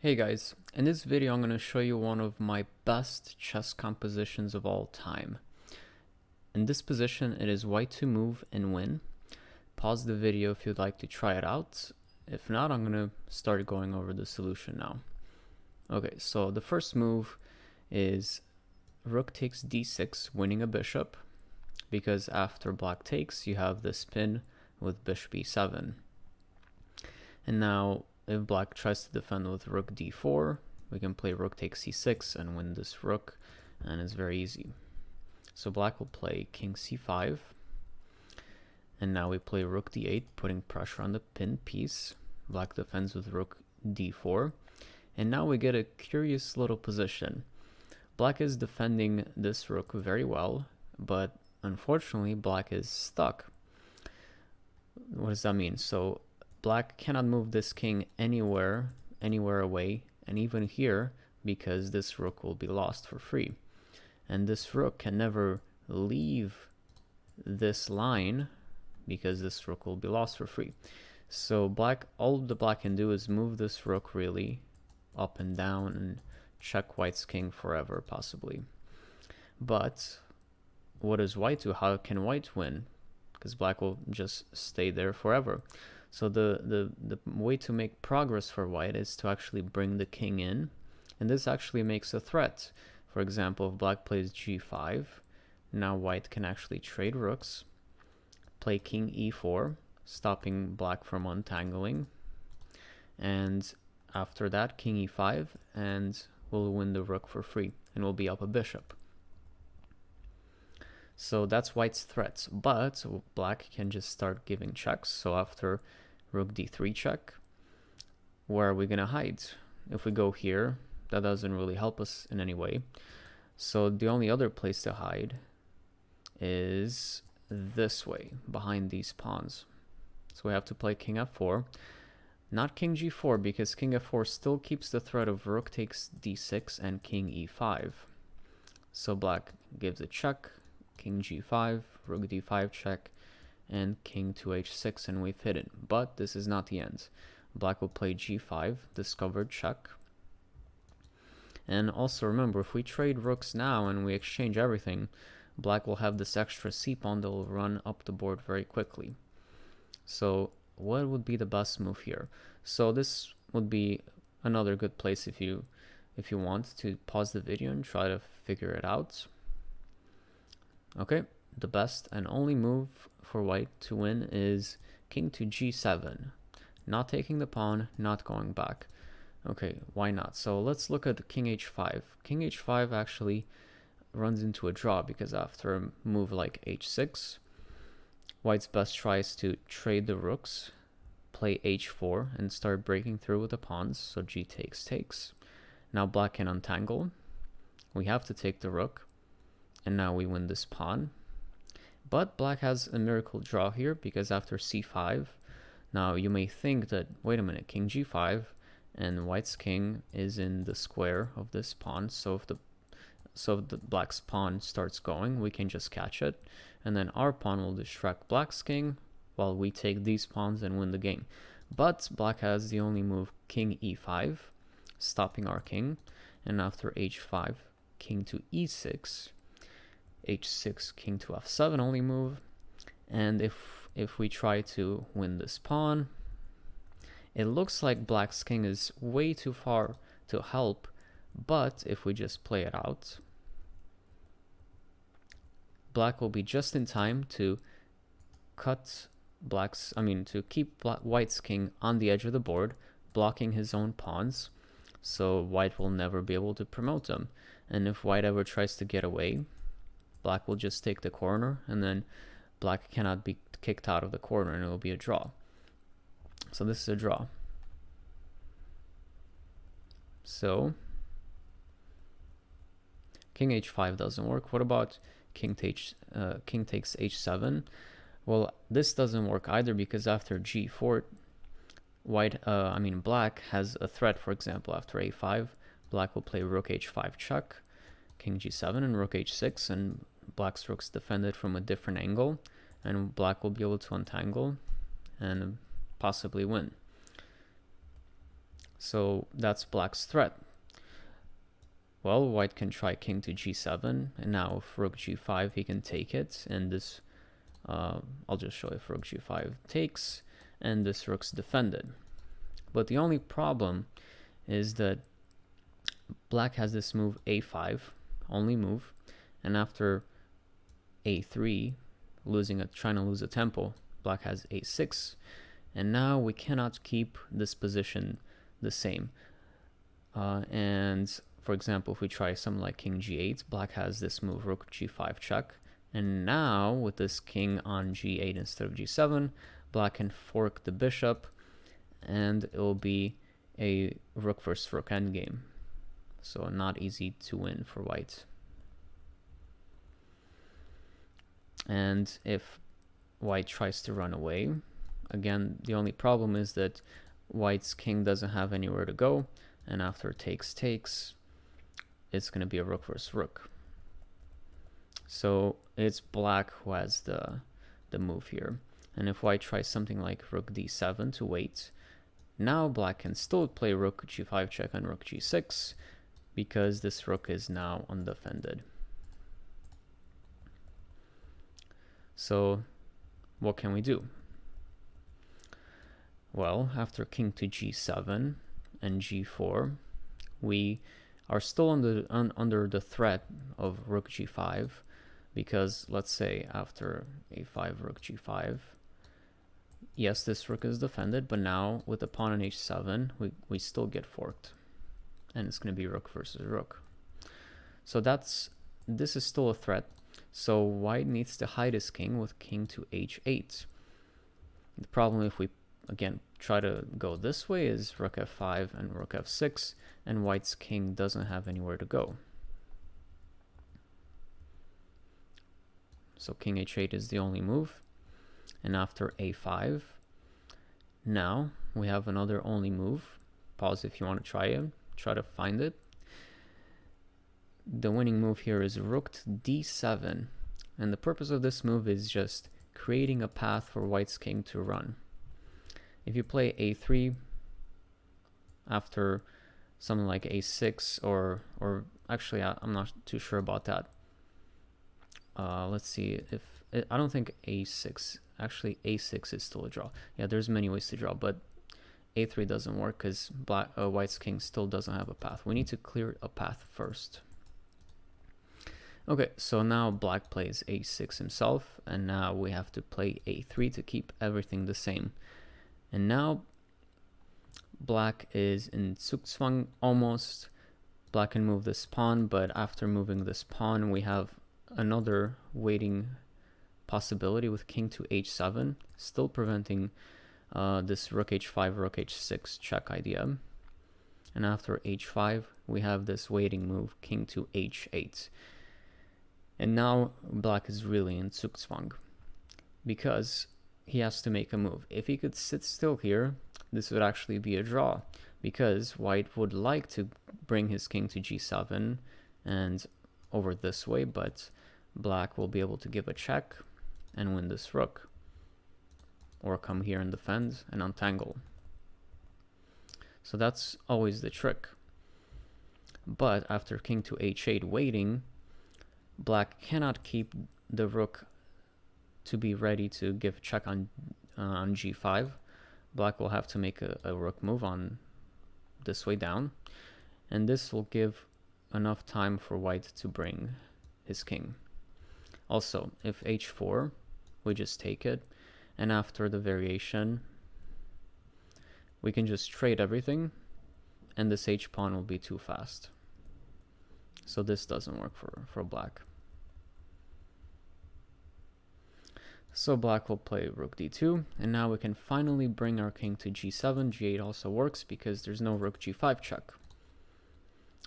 Hey guys, in this video I'm going to show you one of my best chess compositions of all time. In this position it is white to move and win. Pause the video if you'd like to try it out. If not, I'm going to start going over the solution now. Okay, so the first move is rook takes d6, winning a bishop, because after black takes you have the spin with bishop e7. And now if black tries to defend with rook d4, we can play rook takes c6 and win this rook, and it's very easy. So black will play king c5, and now we play rook d8, putting pressure on the pinned piece. Black defends with rook d4, and now we get a curious little position. Black is defending this rook very well, but unfortunately black is stuck. What does that mean? So black cannot move this king anywhere away, and even here, because this rook will be lost for free. And this rook can never leave this line because this rook will be lost for free. So all the black can do is move this rook really up and down and check white's king forever, possibly. But what does white do? How can white win? Because black will just stay there forever. So the way to make progress for white is to actually bring the king in, and this actually makes a threat. For example, if black plays g5, now white can actually trade rooks, play king e4, stopping black from untangling, and after that king e5, and we'll win the rook for free, and we'll be up a bishop. So that's white's threat, but black can just start giving checks. So after rook d3 check, where are we going to hide? If we go here, that doesn't really help us in any way. So the only other place to hide is this way, behind these pawns. So we have to play king f4, not king g4, because king f4 still keeps the threat of rook takes d6 and king e5. So black gives a check, king g5, rook d5 check, and king to h6, and we've hit it. But this is not the end. Black will play g5, discovered check. And also remember, if we trade rooks now and we exchange everything, black will have this extra c-pawn that will run up the board very quickly. So what would be the best move here? So this would be another good place if you want to pause the video and try to figure it out. Okay, the best and only move for white to win is king to g7. Not taking the pawn, not going back. Okay, why not? So let's look at king h5. King h5 actually runs into a draw, because after a move like h6, white's best try is to trade the rooks, play h4, and start breaking through with the pawns. So g takes. Now black can untangle. We have to take the rook, and now we win this pawn. But black has a miracle draw here, because after c5, now you may think that, wait a minute, king g5, and white's king is in the square of this pawn, so if the black's pawn starts going, we can just catch it, and then our pawn will distract black's king while we take these pawns and win the game. But black has the only move, king e5, stopping our king, and after h5, king to e6, h6, king to f7 only move. And if we try to win this pawn, it looks like black's king is way too far to help, but if we just play it out, black will be just in time to keep white's king on the edge of the board, blocking his own pawns, so white will never be able to promote them. And if white ever tries to get away, black will just take the corner, and then black cannot be kicked out of the corner, and it will be a draw. So this is a draw. So king h5 doesn't work. What about king takes h7? Well, this doesn't work either, because after g4, black has a threat. For example, after a5, black will play rook h5 check, king g7, and rook h6, and black's rook's defended from a different angle, and black will be able to untangle and possibly win. So that's black's threat. Well, white can try king to g7, and now if rook g5, he can take it, and this, I'll just show if rook g5 takes, and this rook's defended. But the only problem is that black has this move a5, only move, and after a3, trying to lose a tempo, black has a6, and now we cannot keep this position the same. And for example, if we try something like king g8, black has this move rook g5 check, and now with this king on g8 instead of g7, black can fork the bishop, and it will be a rook versus rook endgame. So not easy to win for white. And if white tries to run away, again, the only problem is that white's king doesn't have anywhere to go, and after takes, it's going to be a rook versus rook. So it's black who has the move here. And if white tries something like rook d7 to wait, now black can still play rook g5 check and rook g6, because this rook is now undefended. So what can we do? Well, after king to g7 and g4, we are still under the threat of rook g5, because let's say after a5 rook g5, yes, this rook is defended, but now with the pawn on h7, we still get forked, and it's going to be rook versus rook. So this is still a threat. So white needs to hide his king with king to h8. The problem if we again try to go this way is rook f5 and rook f6, and white's king doesn't have anywhere to go. So king h8 is the only move, and after a5, now we have another only move. Pause if you want to try it, try to find it. The winning move here is rook to d7, and the purpose of this move is just creating a path for white's king to run. If you play a3 after something like a6, or actually I'm not too sure about that. Let's see if I don't think a6, actually a6 is still a draw. Yeah, there's many ways to draw, but a3 doesn't work because white's king still doesn't have a path. We need to clear a path first. Okay, so now black plays a6 himself, and now we have to play a3 to keep everything the same. And now black is in Zugzwang almost. Black can move this pawn, but after moving this pawn, we have another waiting possibility with king to h7, still preventing this rook h5, rook h6 check idea. And after h5, we have this waiting move, king to h8. And now black is really in Zugzwang, because he has to make a move. If he could sit still here, this would actually be a draw, because white would like to bring his king to g7 and over this way, but black will be able to give a check and win this rook, or come here and defend and untangle. So that's always the trick. But after king to h8 waiting, black cannot keep the rook to be ready to give check on g5. Black will have to make a rook move on this way down, and this will give enough time for white to bring his king. Also, if h4, we just take it, and after the variation, we can just trade everything, and this h pawn will be too fast. So this doesn't work for black. So black will play rook d2, and now we can finally bring our king to g7. g8 also works because there's no rook g5 check.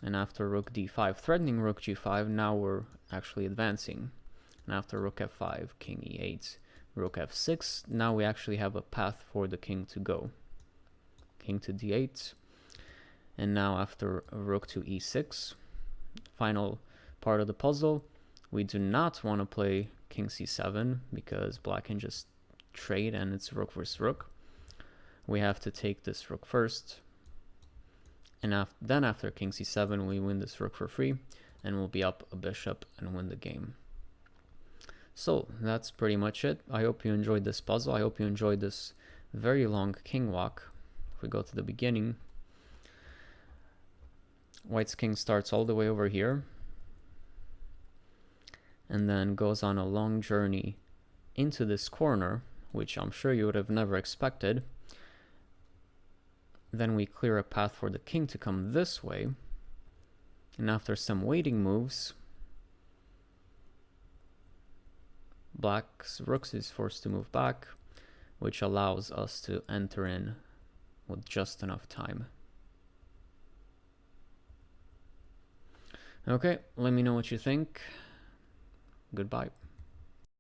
And after rook d5 threatening rook g5, now we're actually advancing. And after rook f5, king e8, rook f6, now we actually have a path for the king to go. King to d8, and now after rook to e6, final part of the puzzle, we do not want to play king c7 because black can just trade and it's rook versus rook. We have to take this rook first, And then after king c7, we win this rook for free, and we'll be up a bishop and win the game. So that's pretty much it. I hope you enjoyed this puzzle. I hope you enjoyed this very long king walk. If we go to the beginning, White's king starts all the way over here and then goes on a long journey into this corner, which I'm sure you would have never expected. Then we clear a path for the king to come this way, and after some waiting moves, Black's rooks is forced to move back, which allows us to enter in with just enough time. Okay, let me know what you think. Goodbye.